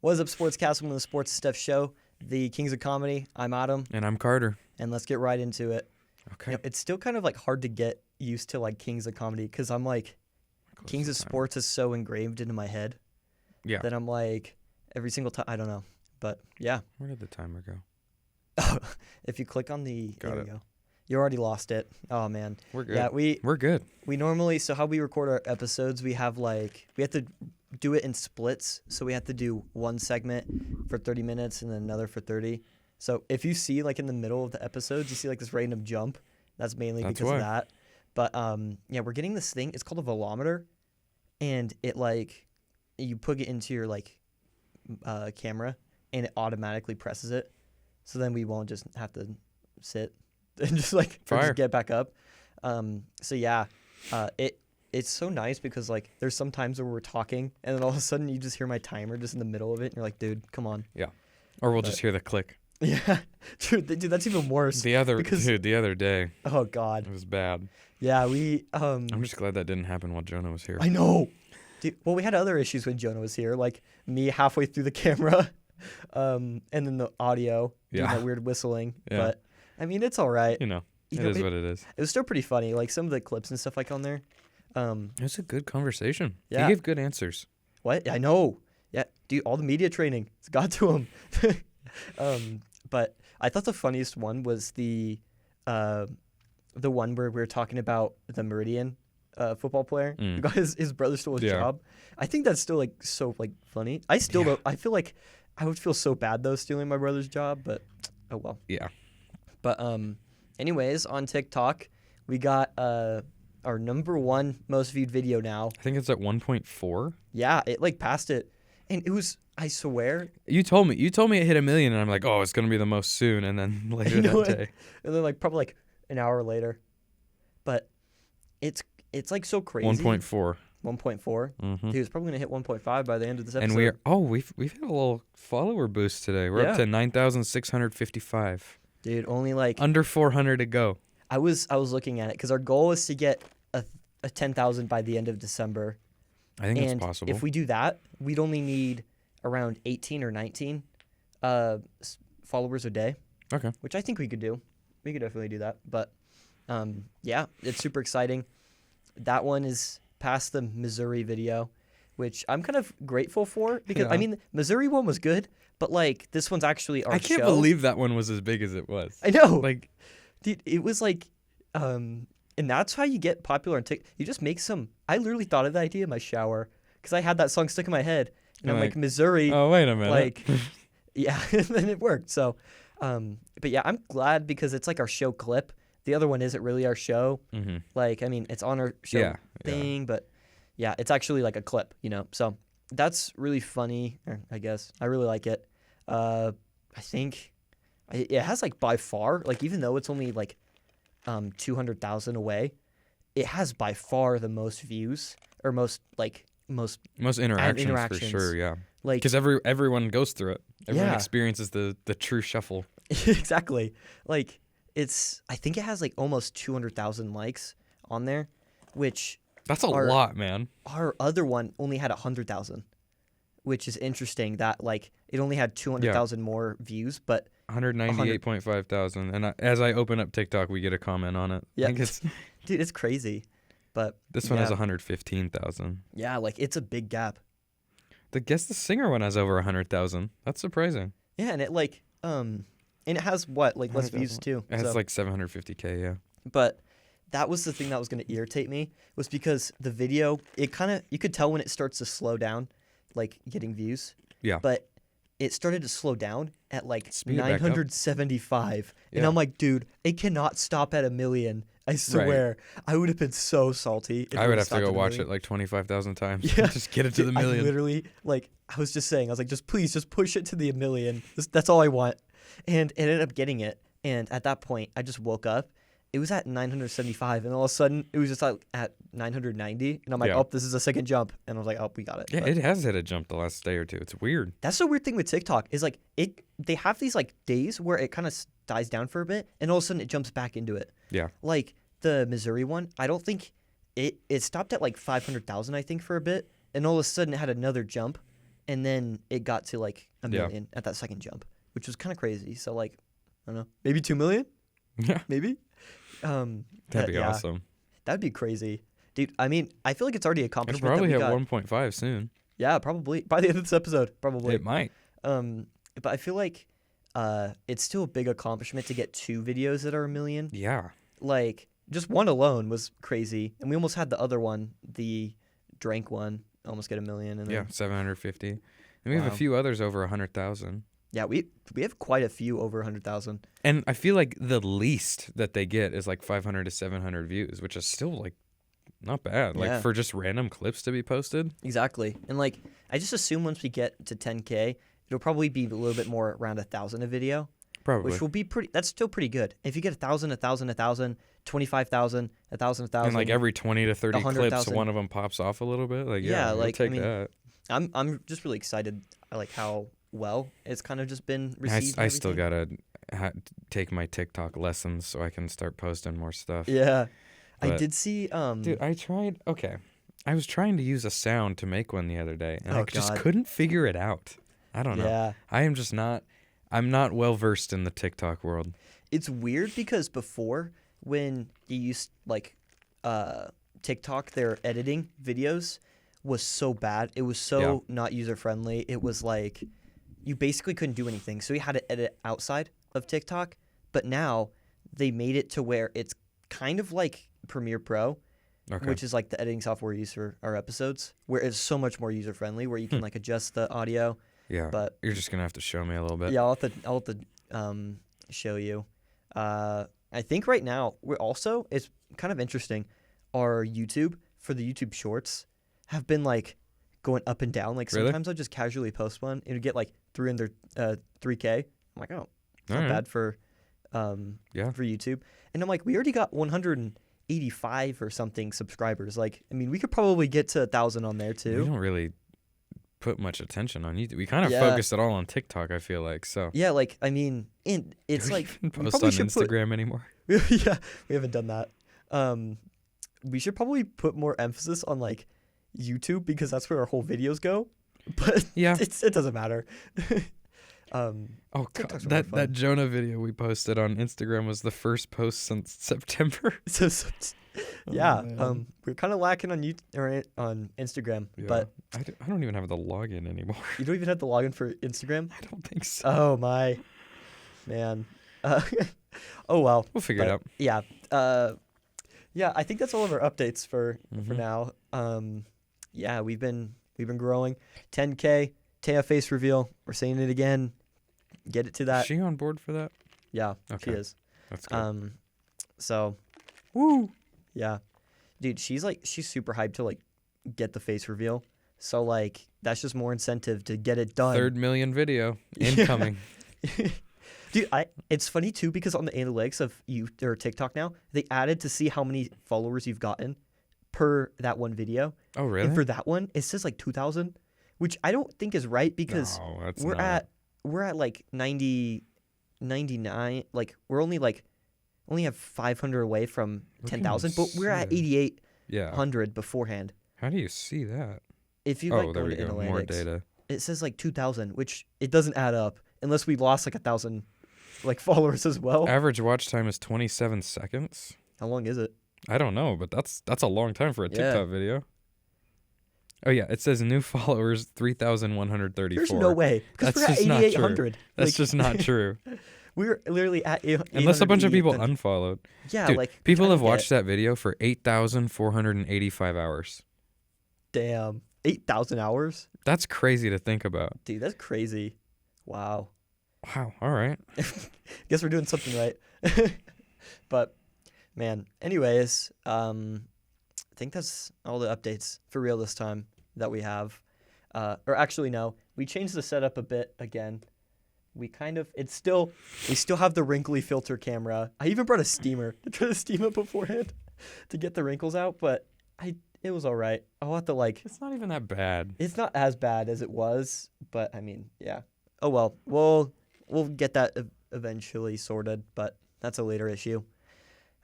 What is up, Sportscast? Welcome to the Sports Stuff Show, the Kings of Comedy. I'm Adam. And I'm Carter. And let's get right into it. Okay. You know, it's still kind of like hard to get used to like Kings of Comedy because I'm like, Kings of Sports is so engraved into my head. Yeah. That I'm like, every single time, I don't know. But yeah. Where did the timer go? If you click on the, Got there it. we go. You already lost it. Oh, man. We're good. Yeah, we're good. We normally, so how we record our episodes, we have like, we have to do it in splits. So we have to do one segment for 30 minutes and then another for 30. So if you see like in the middle of the episodes, you see like this random jump, that's mainly because of that. But yeah, we're getting this thing. It's called a velometer. And it like, you plug it into your like camera and it automatically presses it. So then we won't just have to sit and just like just get back up. So yeah, it's so nice because like there's some times where we're talking and then all of a sudden you just hear my timer just in the middle of it and you're like, dude, come on. Yeah. Or we'll just hear the click. Yeah. Dude, that's even worse. The other day. Oh God. It was bad. Yeah, I'm just glad that didn't happen while Jonah was here. I know. Dude, well, we had other issues when Jonah was here, like me halfway through the camera, and then the audio, doing that weird whistling. Yeah. But I mean, it's all right. It is what it is. It was still pretty funny. Like some of the clips and stuff like on there. It was a good conversation. Yeah. He gave good answers. What? I know. Yeah, dude, all the media training, it's got to him. But I thought the funniest one was the one where we were talking about the Meridian football player who got his brother stole his job. I think that's still like so like funny. I still don't. I feel like I would feel so bad though stealing my brother's job, but oh well. Yeah. But anyways, on TikTok, we got our number one most viewed video now. I think it's at 1.4. Yeah, it like passed it, and it was. I swear. You told me it hit 1 million, and I'm like, oh, it's gonna be the most soon, and then later that day. And then like probably like an hour later, but it's like so crazy. 1.4. 1.4. Mm-hmm. Dude, it's probably gonna hit 1.5 by the end of this episode. And we've hit a little follower boost today. We're up to 9,655. Dude, only like under 400 to go. I was looking at it because our goal is to get a 10,000 by the end of December. I think it's possible. If we do that, we'd only need around 18 or 19 followers a day. Okay. Which I think we could do. We could definitely do that. But yeah, it's super exciting. That one is past the Missouri video, which I'm kind of grateful for because I mean, Missouri one was good, but like this one's actually our show. I can't believe that one was as big as it was. I know. Like, dude, it was like, and that's how you get popular on TikTok. You just make some. I literally thought of the idea in my shower because I had that song stuck in my head, and I'm like Missouri. Oh, wait a minute. Like, yeah, and then it worked. So, but yeah, I'm glad because it's like our show clip. The other one isn't really our show. Mm-hmm. Like, I mean, it's on our show thing, but yeah, it's actually like a clip, you know. So that's really funny. I guess I really like it. I think it has like by far, like even though it's only like 200,000 away, it has by far the most views or most interactions for sure. Yeah, like because everyone goes through it. Everyone experiences the true shuffle. Exactly. Like I think it has like almost 200,000 likes on there, which that's a lot, man. Our other one only had 100,000, which is interesting that like it only had 200,000 more views, but 198.5 thousand. And as I open up TikTok, we get a comment on it. Yeah, I think dude, it's crazy. But this one has 115,000. Yeah, like it's a big gap. The singer one has over 100,000. That's surprising. Yeah, and it like and it has what like less views too. It has like 750K. Yeah. But that was the thing that was going to irritate me was because the video, it kind of you could tell when it starts to slow down, like getting views. Yeah. But it started to slow down at like 975, and I'm like, dude, it cannot stop at 1 million. I swear, I would have been so salty. I would have to go watch it like 25,000 times. Yeah, just get it to the million. I literally, like, I was just saying, I was like, just please, just push it to the 1 million. That's all I want. And it ended up getting it. And at that point, I just woke up. It was at 975, and all of a sudden, it was just like at 990. And I'm like, oh, this is a second jump. And I was like, oh, we got it. Yeah, but it has hit a jump the last day or two. It's weird. That's the weird thing with TikTok is like they have these like days where it kind of dies down for a bit, and all of a sudden it jumps back into it. Yeah. Like the Missouri one, I don't think it stopped at like 500,000, I think, for a bit, and all of a sudden it had another jump, and then it got to like a Yeah. million at that second jump, which was kind of crazy. So like, I don't know, maybe 2 million, Yeah. maybe. That'd be awesome. That'd be crazy, dude. I mean, I feel like it's already an It'll accomplishment. probably that hit we got. 1.5 soon. Yeah, probably by the end of this episode, probably. It might. But I feel like it's still a big accomplishment to get 2 videos that are a million. Yeah. Like just one alone was crazy, and we almost had the other one, the drank one, almost get a million. And Yeah, then, 750. And we have a few others over 100,000. yeah, we have quite a few over 100,000. And I feel like the least that they get is like 500 to 700 views, which is still like not bad. Like for just random clips to be posted. Exactly. And like I just assume once we get to 10K, it'll probably be a little bit more around 1,000 a video. Probably. Which will be pretty. That's still pretty good. If you get 1,000, 1,000, 1,000, 25,000, 1,000, 1,000, and like every 20 to 30 clips, 100,000. one of them pops off a little bit. Like Yeah, we'll like, take I mean, that. I'm just really excited. I like how well it's kind of just been received. I still gotta take my TikTok lessons so I can start posting more stuff. Yeah, But, I did see. Dude, I tried. Okay, I was trying to use a sound to make one the other day, and I just God. couldn't figure it out. I don't know. Yeah, I am just not. I'm not well versed in the TikTok world. it's weird because before when you used like TikTok, their editing videos was so bad. It was so not user friendly. It was like you basically couldn't do anything. So you had to edit outside of TikTok. But now they made it to where it's kind of like Premiere Pro, which is like the editing software we use for our episodes, where it's so much more user friendly, where you can like adjust the audio. Yeah, but you're just gonna have to show me a little bit. Yeah, I'll have to show you. I think right now it's kind of interesting. Our YouTube for the YouTube Shorts have been like going up and down. Like sometimes I'll just casually post one. It'll get like 300, 3K. I'm like, oh, it's not bad for YouTube. And I'm like, we already got 185 or something subscribers. Like, I mean, we could probably get to 1,000 on there too. We don't really put much attention on YouTube. We kind of focus it all on TikTok, I feel like. So yeah, like I mean, it's like post on Instagram anymore. Yeah, we haven't done that. We should probably put more emphasis on like YouTube because that's where our whole videos go. But yeah, it doesn't matter. God, that Jonah video we posted on Instagram was the first post since September. We're kind of lacking on YouTube or on Instagram, but I don't even have the login anymore. You don't even have the login for Instagram? I don't think so. Oh my, man. Oh well, we'll figure it out. Yeah. Yeah, I think that's all of our updates for now. Yeah, we've been growing. 10K, Taya face reveal. We're saying it again. Get it to that. Is she on board for that? Yeah, she is. That's good. So, woo. Yeah, dude, she's super hyped to like get the face reveal. So like that's just more incentive to get it done. 3rd million video incoming. Dude, it's funny too because on the analytics of TikTok now, they added to see how many followers you've gotten per that one video. Oh, really? And for that one, it says like 2,000, which I don't think is right because we're at like 90, 99. Like we're only have 500 away from 10,000, but we're at 8,800 beforehand. How do you see that? If you there go we to go. analytics, More data. It says like 2,000, which it doesn't add up unless we lost like 1,000 like followers as well. Average watch time is 27 seconds. How long is it? I don't know, but that's a long time for a TikTok video. Oh yeah, it says new followers 3,134. There's no way because we're at 8,800. That's just not true. We're literally at 800. Unless a bunch of people unfollowed. Yeah, dude, like people have watched that video for 8,485 hours. Damn, 8,000 hours. That's crazy to think about. Dude, that's crazy. Wow. All right. Guess we're doing something right. But man, anyways, I think that's all the updates for real this time that we have. Or actually, no, we changed the setup a bit again. We still have the wrinkly filter camera. I even brought a steamer to try to steam it beforehand to get the wrinkles out, but it was all right. I'll have to It's not even that bad. It's not as bad as it was, but I mean, yeah. Oh well, we'll get that eventually sorted, but that's a later issue.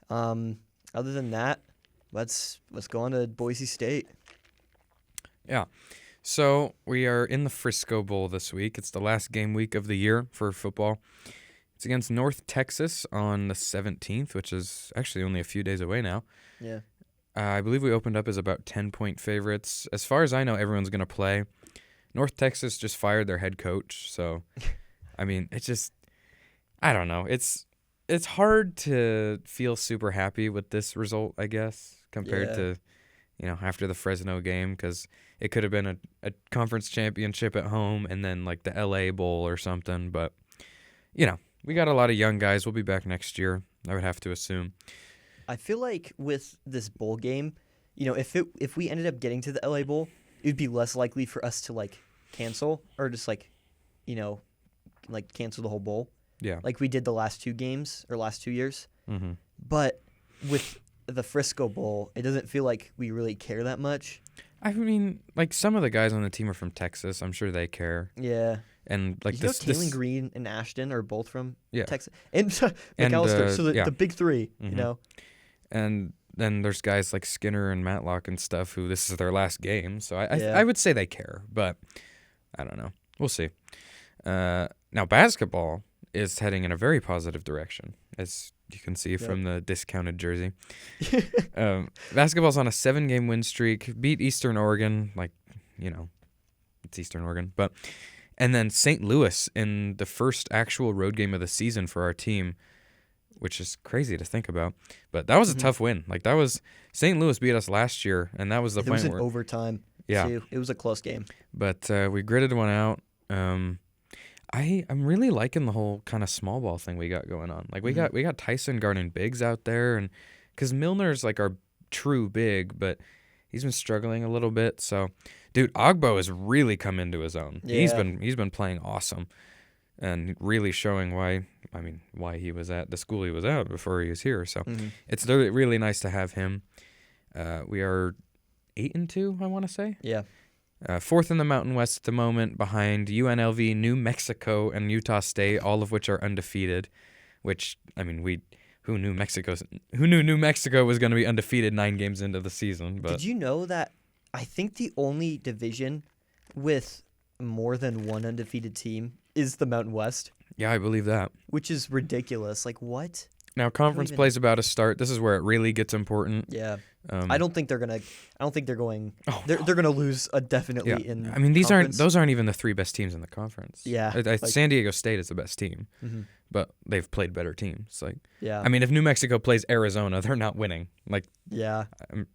Other than that, let's go on to Boise State. Yeah. So we are in the Frisco Bowl this week. It's the last game week of the year for football. It's against North Texas on the 17th, which is actually only a few days away now. Yeah. I believe we opened up as about 10-point favorites. As far as I know, everyone's going to play. North Texas just fired their head coach, so I mean, it's just I don't know. It's hard to feel super happy with this result, I guess, compared to after the Fresno game, because it could have been a conference championship at home and then like the LA Bowl or something. But we got a lot of young guys. We'll be back next year, I would have to assume. I feel like with this bowl game, if we ended up getting to the LA Bowl, it would be less likely for us to like cancel or just cancel the whole bowl. Yeah. Like we did the last 2 games or last 2 years. Mm-hmm. But with the Frisco Bowl, it doesn't feel like we really care that much. I mean, like some of the guys on the team are from Texas. I'm sure they care. Yeah. And like Taylor Green and Ashton are both from Texas. And McAllister. So the big 3, mm-hmm. And then there's guys like Skinner and Matlock and stuff who this is their last game. So I would say they care, but I don't know. We'll see. Now basketball is heading in a very positive direction, as you can see from the discounted jersey. Basketball's on a 7-game win streak, beat Eastern Oregon, it's Eastern Oregon, and then St. Louis in the first actual road game of the season for our team, which is crazy to think about. But that was a tough win. Like that was St. Louis beat us last year, and that was the point where it was where in overtime. Yeah, too. It was a close game. But we gritted one out. I'm really liking the whole kind of small ball thing we got going on. Like we got Tyson guarding bigs out there, and because Milner's like our true big, but he's been struggling a little bit. So, dude, Ogbo has really come into his own. Yeah. He's been playing awesome, and really showing why he was at the school he was at before he was here. So it's really nice to have him. We are 8-2, I want to say. Yeah. 4th in the Mountain West at the moment, behind UNLV, New Mexico, and Utah State, all of which are undefeated. Which who knew New Mexico was going to be undefeated 9 games into the season? But did you know that I think the only division with more than one undefeated team is the Mountain West? Yeah, I believe that. Which is ridiculous. Like what? Now conference play's about to start. This is where it really gets important. Yeah. I don't think they're going. They're going to lose definitely in. I mean, those aren't even the 3 best teams in the conference. Yeah. San Diego State is the best team, but they've played better teams. Yeah. I mean, if New Mexico plays Arizona, they're not winning. Yeah. I'm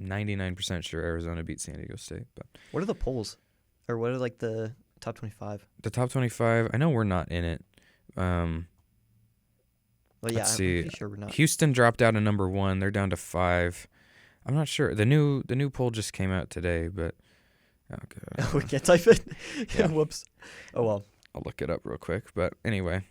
99% sure Arizona beat San Diego State. But what are the polls, or what are the top 25? The top 25. I know we're not in it. Well, yeah, let's see. I'm pretty sure we're not. Houston dropped out of number 1. They're down to 5. I'm not sure. The new poll just came out today, but okay. We can't type it. Yeah. Whoops. Oh well. I'll look it up real quick. But anyway,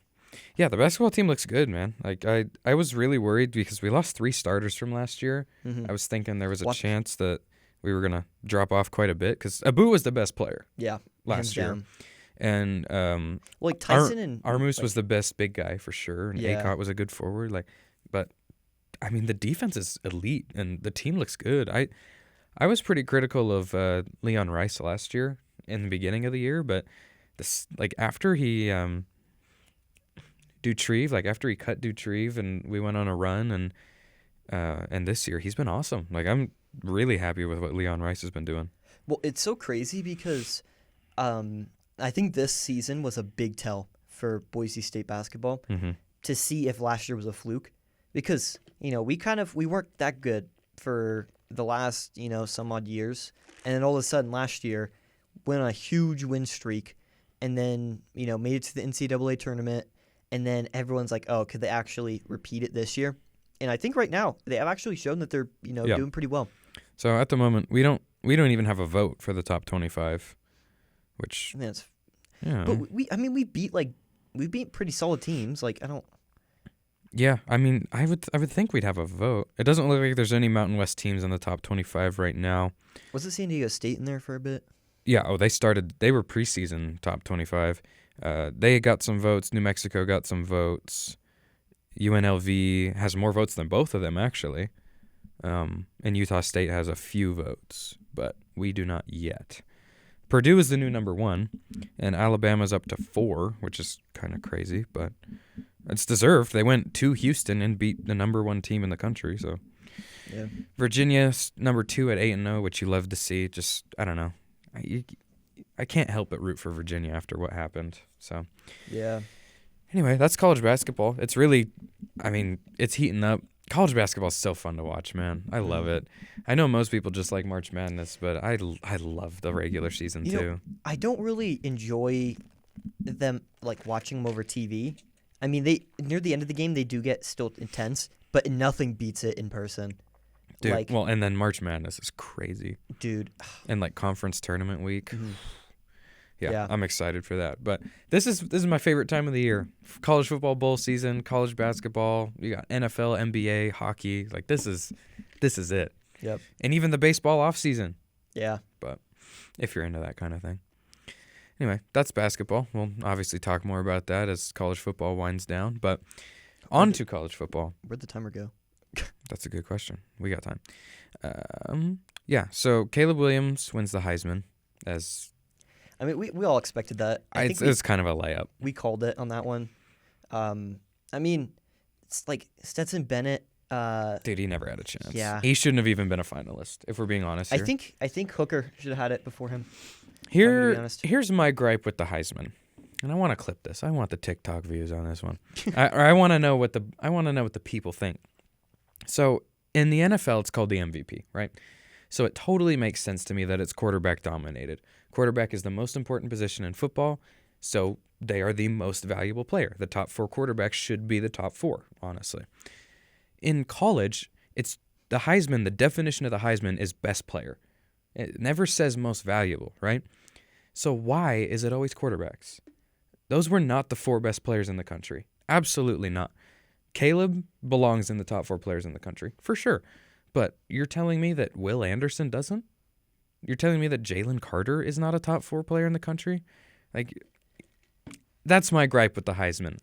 yeah, the basketball team looks good, man. Like I was really worried because we lost 3 starters from last year. I was thinking there was a chance that we were gonna drop off quite a bit because Abu was the best player. Yeah. Last year. Down. And Tyson and Armus was the best big guy for sure, and Acott was a good forward. But I mean, the defense is elite, and the team looks good. I was pretty critical of Leon Rice last year in the beginning of the year, but after he after he cut Dutrieve and we went on a run, and this year he's been awesome. I'm really happy with what Leon Rice has been doing. Well, it's so crazy because I think this season was a big tell for Boise State basketball to see if last year was a fluke, because we weren't that good for the last some odd years, and then all of a sudden last year went on a huge win streak, and then made it to the NCAA tournament, and then everyone's like, oh, could they actually repeat it this year? And I think right now they have actually shown that they're doing pretty well. So at the moment we don't even have a vote for the top 25. Which that's, but we beat pretty solid teams. Yeah, I mean, I would think we'd have a vote. It doesn't look like there's any Mountain West teams in the top 25 right now. Was it San Diego State in there for a bit? Yeah. Oh, they were preseason top 25. They got some votes. New Mexico got some votes. UNLV has more votes than both of them actually, and Utah State has a few votes, but we do not yet. Purdue is the new number 1, and Alabama's up to 4, which is kind of crazy, but it's deserved. They went to Houston and beat the number 1 team in the country. So, Yeah. Virginia's number 2 at 8-0, which you love to see. Just I don't know. I can't help but root for Virginia after what happened. So, Yeah. anyway, that's college basketball. It's really, it's heating up. College basketball is so fun to watch, man. I love it. I know most people just like March Madness, but I love the regular season too. I don't really enjoy them like watching them over TV. I mean, they near the end of the game they do get still intense, but nothing beats it in person. Dude, and then March Madness is crazy. Dude. And like conference tournament week. Mm-hmm. Yeah, I'm excited for that. But this is my favorite time of the year. College football bowl season, college basketball, you got NFL, NBA, hockey. Like this is it. Yep. And even the baseball off season. Yeah. But if you're into that kind of thing. Anyway, that's basketball. We'll obviously talk more about that as college football winds down. But on to college football. Where'd the timer go? That's a good question. We got time. Yeah, so Caleb Williams wins the Heisman as... I mean, we all expected that. It's kind of a layup. We called it on that one. I mean, it's like Stetson Bennett. Dude, he never had a chance. Yeah. He shouldn't have even been a finalist, if we're being honest here. I think Hooker should have had it before him. Here's my gripe with the Heisman. And I want to clip this. I want the TikTok views on this one. I want to know what the people think. So, in the NFL, it's called the MVP, right? So it totally makes sense to me that it's quarterback dominated. Quarterback is the most important position in football, so they are the most valuable player. The top 4 quarterbacks should be the top 4, honestly. In college, it's the Heisman, the definition of the Heisman is best player. It never says most valuable, right? So why is it always quarterbacks? Those were not the 4 best players in the country. Absolutely not. Caleb belongs in the top 4 players in the country, for sure. But you're telling me that Will Anderson doesn't? You're telling me that Jalen Carter is not a top 4 player in the country? Like, that's my gripe with the Heisman.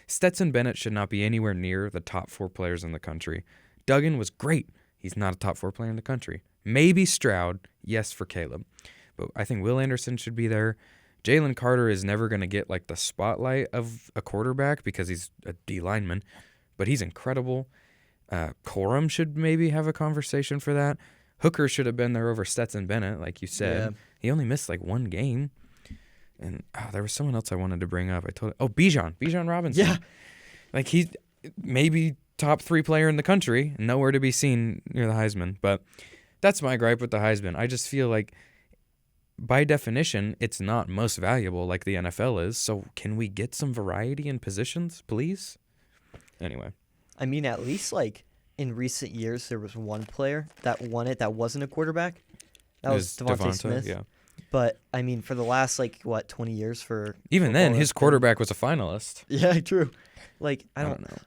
Stetson Bennett should not be anywhere near the top 4 players in the country. Duggan was great. He's not a top 4 player in the country. Maybe Stroud, yes, for Caleb. But I think Will Anderson should be there. Jalen Carter is never going to get like the spotlight of a quarterback because he's a D lineman, but he's incredible. Corum should maybe have a conversation for that. Hooker should have been there over Stetson Bennett, like you said. Yeah. He only missed like 1 game. And there was someone else I wanted to bring up. Bijan Robinson. Yeah. Like he's maybe top 3 player in the country, nowhere to be seen near the Heisman. But that's my gripe with the Heisman. I just feel like by definition, it's not most valuable like the NFL is. So can we get some variety in positions, please? Anyway. I mean, at least like in recent years, there was one player that won it that wasn't a quarterback. That was Devontae Smith. Yeah. But I mean, for the last 20 years for even then, his quarterback was a finalist. Yeah, true. Like I don't know.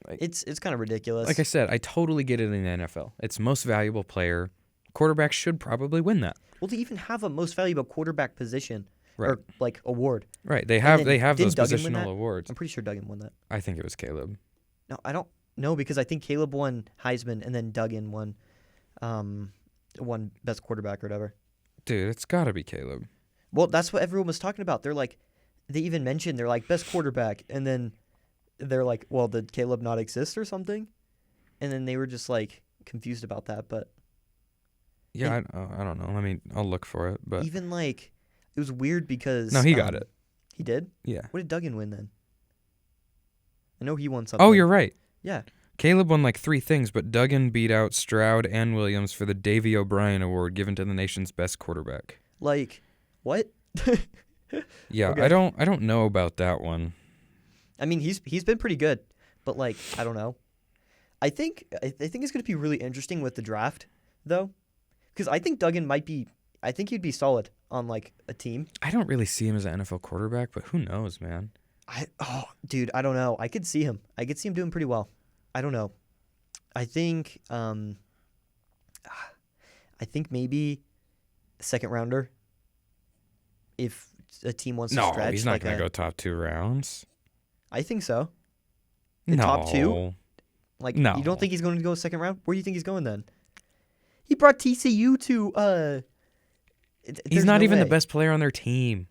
Like, it's kind of ridiculous. Like I said, I totally get it in the NFL. It's most valuable player. Quarterback should probably win that. Well, to even have a most valuable quarterback position or award. Right. They have those positional awards. I'm pretty sure Duggan won that. I think it was Caleb. No, I don't know because I think Caleb won Heisman and then Duggan won best quarterback or whatever. Dude, it's got to be Caleb. Well, that's what everyone was talking about. They're like, they even mentioned they're like best quarterback, and then they're like, well, did Caleb not exist or something? And then they were just like confused about that. But yeah, I don't know. I mean, I'll look for it. But even like it was weird because no, he got it. He did? Yeah. What did Duggan win then? I know he won something. Oh, you're right. Yeah. Caleb won like 3 things, but Duggan beat out Stroud and Williams for the Davey O'Brien Award given to the nation's best quarterback. Like, what? Yeah, okay. I don't know about that one. I mean, he's been pretty good, but like, I don't know. I think it's going to be really interesting with the draft, though, because I think Duggan I think he'd be solid on like a team. I don't really see him as an NFL quarterback, but who knows, man? Dude, I don't know. I could see him doing pretty well. I don't know. I think maybe a second rounder if a team wants to stretch. No, he's not going to go top 2 rounds. I think so. Top 2? Like, no. You don't think he's going to go second round? Where do you think he's going then? He brought TCU to He's not even the best player on their team.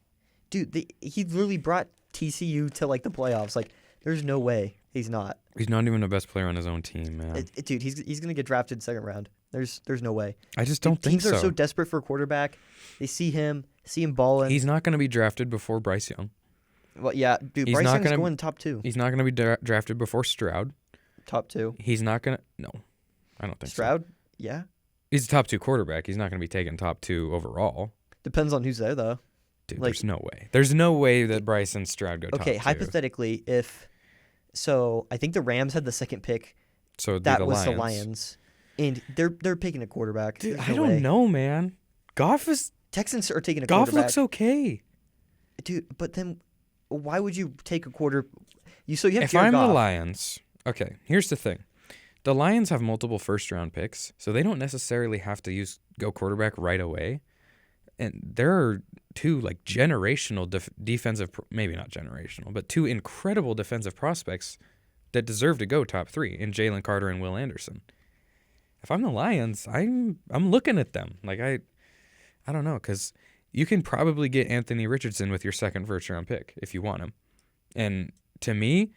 Dude, he literally brought TCU to like the playoffs. Like, there's no way he's not. He's not even the best player on his own team, man. Dude, he's gonna get drafted second round. There's no way. I just don't think so. Teams are so desperate for a quarterback. They see him balling. He's not gonna be drafted before Bryce Young. Well, yeah, dude. Bryce Young's going top 2. He's not gonna be drafted before Stroud. Top 2. He's not gonna. No, I don't think Stroud. So. Yeah. He's a top 2 quarterback. He's not gonna be taken top 2 overall. Depends on who's there, though. Dude, there's no way. There's no way that Bryce and Stroud go top 2. Okay, hypothetically, so I think the Rams had the second pick. So that was the Lions, and they're picking a quarterback. Dude, I don't know, man. Texans are taking a Goff quarterback. Goff looks okay, dude. But then, why would you take a quarter? So you have if Jared I'm Goff. the Lions. Okay, here's the thing. The Lions have multiple first-round picks, so they don't necessarily have to go quarterback right away. And there are 2 like generational defensive, maybe not generational, but 2 incredible defensive prospects that deserve to go top 3 in Jalen Carter and Will Anderson. If I'm the Lions, I'm looking at them like I don't know, because you can probably get Anthony Richardson with your second first-round pick if you want him. And to me,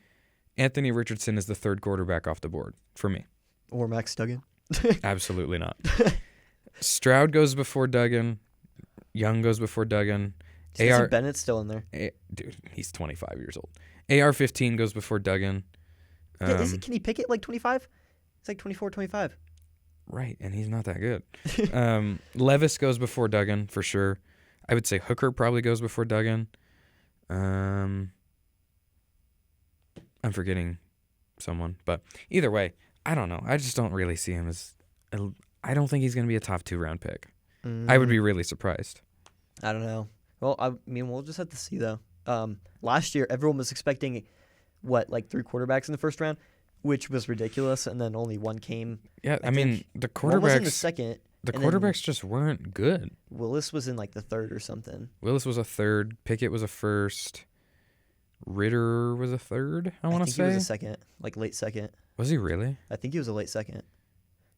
Anthony Richardson is the 3rd quarterback off the board for me. Or Max Duggan. Absolutely not. Stroud goes before Duggan. Young goes before Duggan. Stetson Bennett's still in there. Dude, he's 25 years old. AR-15 goes before Duggan. Can he pick it like 25? It's like 24, 25. Right, and he's not that good. Levis goes before Duggan for sure. I would say Hooker probably goes before Duggan. I'm forgetting someone, but either way, I don't know. I just don't really see him as. I don't think he's going to be a top 2 round pick. I would be really surprised. I don't know. Well, I mean, we'll just have to see though. Last year, everyone was expecting like 3 quarterbacks in the first round, which was ridiculous, and then only 1 came. Yeah, I mean the quarterbacks. One was in the second. The quarterbacks just weren't good. Willis was in like the 3rd or something. Willis was a 3rd. Pickett was a 1st. Ritter was a 3rd. I want to say he was a 2nd, like late 2nd. Was he really? I think he was a late 2nd.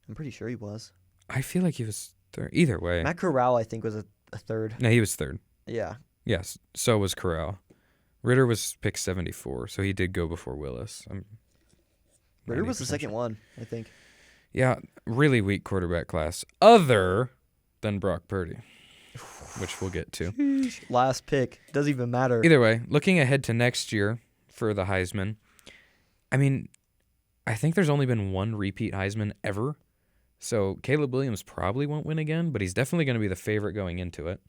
I'm pretty sure he was. I feel like he was 3rd. Either way, Matt Corral I think was a 3rd. No, he was 3rd. Yeah. Yes. So was Corral. Ritter was pick 74, so he did go before Willis. Ritter was the second one, I think. Yeah, really weak quarterback class, other than Brock Purdy, which we'll get to. Last pick. Doesn't even matter. Either way, looking ahead to next year for the Heisman, I mean, I think there's only been 1 repeat Heisman ever. So Caleb Williams probably won't win again, but he's definitely going to be the favorite going into it.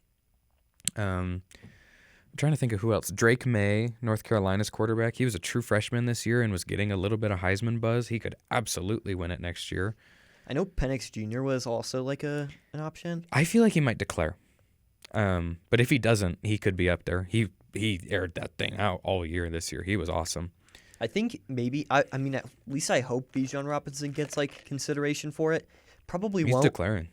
I'm trying to think of who else. Drake May, North Carolina's quarterback. He was a true freshman this year and was getting a little bit of Heisman buzz. He could absolutely win it next year. I know Penix Jr. was also like an option. I feel like he might declare. But if he doesn't, he could be up there. He aired that thing out all year this year. He was awesome. I think maybe, I mean, at least I hope Bijan Robinson gets like consideration for it. Probably won't. He's declaring.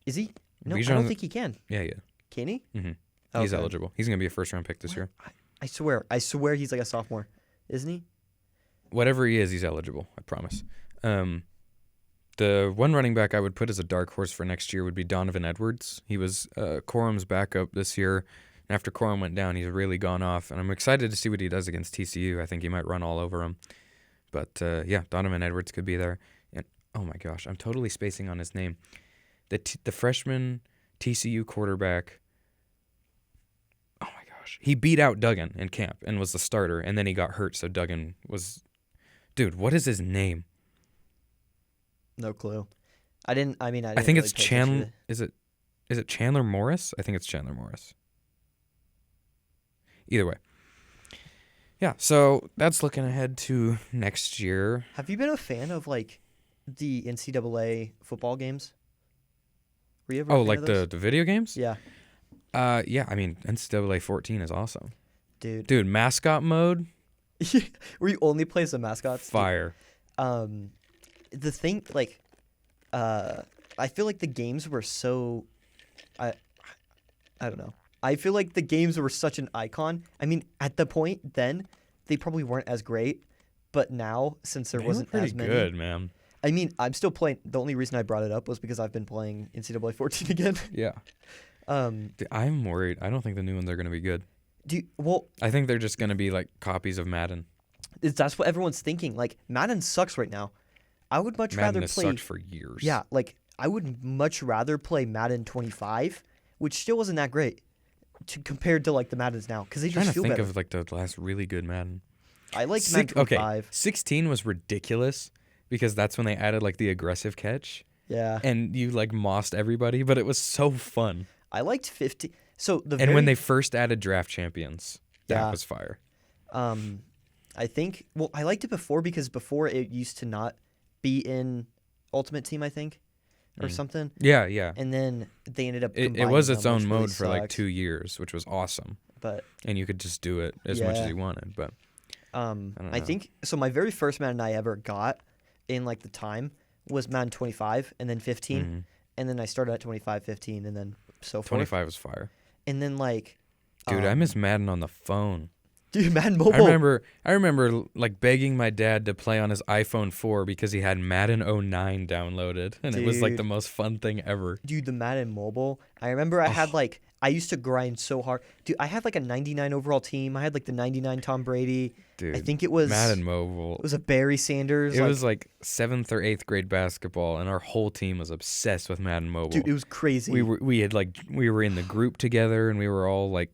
Is he? No, Bijan, I don't think he can. Yeah. Can he? Mm-hmm. He's eligible. He's going to be a first-round pick this year. I swear he's like a sophomore. Isn't he? Whatever he is, he's eligible. I promise. The one running back I would put as a dark horse for next year would be Donovan Edwards. He was Corum's backup this year. And after Corum went down, he's really gone off. And I'm excited to see what he does against TCU. I think he might run all over him. But, yeah, Donovan Edwards could be there. And, oh, my gosh, I'm totally spacing on his name. The freshman TCU quarterback, oh, my gosh. He beat out Duggan in camp and was the starter. And then he got hurt, so Duggan was... Dude, what is his name? No clue. I think really it's Chandler. Is it Chandler Morris? I think it's Chandler Morris. Either way. Yeah, so that's looking ahead to next year. Have you been a fan of like the NCAA football games? Were you ever like the video games? Yeah. Yeah, I mean NCAA 14 is awesome. Dude, mascot mode? Where you only play as the mascots? Fire. The thing, like, I feel like the games were so, I don't know. I feel like the games were such an icon. I mean, at the point then, they probably weren't as great, but now since there wasn't as many, good, man. I mean, I'm still playing. The only reason I brought it up was because I've been playing NCAA 14 again. Yeah. Dude, I'm worried. I don't think the new ones are going to be good. Well, I think they're just going to be like copies of Madden. that's what everyone's thinking. Like, Madden sucks right now. I would much Madden rather has play. sucked for years. Yeah, like I would much rather play Madden 25, which still wasn't that great compared to like the Maddens now, because they I'm trying just to feel think better. of like the last really good Madden. I liked Madden 25. Okay, 16 was ridiculous because that's when they added like the aggressive catch. Yeah, And you like mossed everybody, but it was so fun. I liked 15. So when they first added draft champions, that Yeah. was fire. I think, well, I liked it before because before it used to not be in Ultimate Team, I think, or something. Yeah, yeah. And then they ended up It combining was them, its own which really mode for like sucked. 2 years, which was awesome. But And you could just do it as much as Yeah. you wanted. But I know. think so. My very first Madden I ever got in like the time was Madden 25 and then 15, and then I started at 25, 15, and then so forth. 25 was fire. And then like, Dude, I miss Madden on the phone. dude, Madden Mobile. I remember like begging my dad to play on his iPhone 4 because he had Madden 09 downloaded, and it was like Dude. the most fun thing ever. Dude, the Madden Mobile. I remember I had like, I used to grind so hard. Dude, I had like a 99 overall team. I had like the 99 Tom Brady. Dude, I think it was Madden Mobile. It was a Barry Sanders. It was like 7th or 8th grade basketball, and our whole team was obsessed with Madden Mobile. dude, it was crazy. we were in the group together, and we were all like,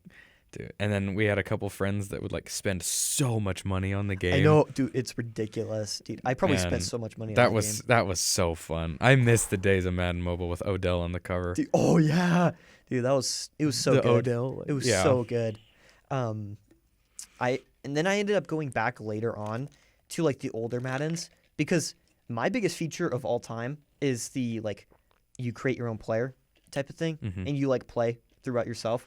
dude. And then we had a couple friends that would like spend so much money on the game. I know, dude, it's ridiculous, dude. I probably Man, spent so much money on That that was game. that was so fun. I miss the days of Madden Mobile with Odell on the cover. Dude, oh yeah, dude, it was so The good. Odell, It was yeah. so good. And then I ended up going back later on to like the older Maddens because my biggest feature of all time is the like you create your own player type of thing and you like play throughout yourself.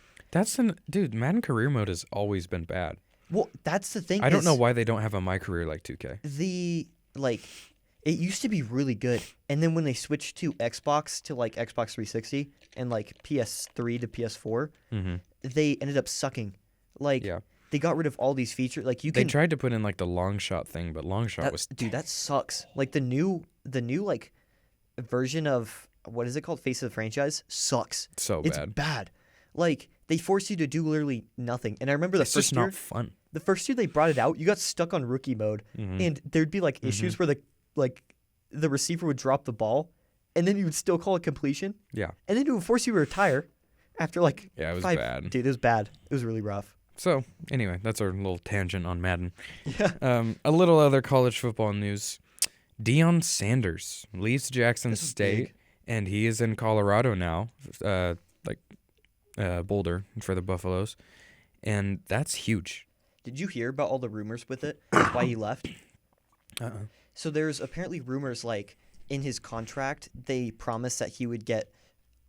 Dude, Madden career mode has always been bad. Well, that's the thing. I don't know why they don't have a My Career like 2K. It used to be really good, and then when they switched to Xbox to like Xbox 360 and like PS3 to PS4, they ended up sucking. Like Yeah. they got rid of all these features. Like you They can tried to put in like the long shot thing, but long shot was dude, that sucks. Like the new like version of what is it called? Face of the Franchise sucks. so It's bad. bad. Like they force you to do literally nothing. And I remember It's just not fun. the first year they brought it out, you got stuck on rookie mode, and there'd be like issues where the receiver would drop the ball, and then you would still call it completion, Yeah. and then it would force you to retire after like Yeah, it was 5 bad. Dude, it was bad. It was really rough. So anyway, that's our little tangent on Madden. Yeah. A little other college football news. Deion Sanders leaves Jackson This is State, big. and he is in Colorado now, Boulder for the Buffaloes, and that's huge. Did you hear about all the rumors with it? Why he left? So there's apparently rumors like in his contract they promised that he would get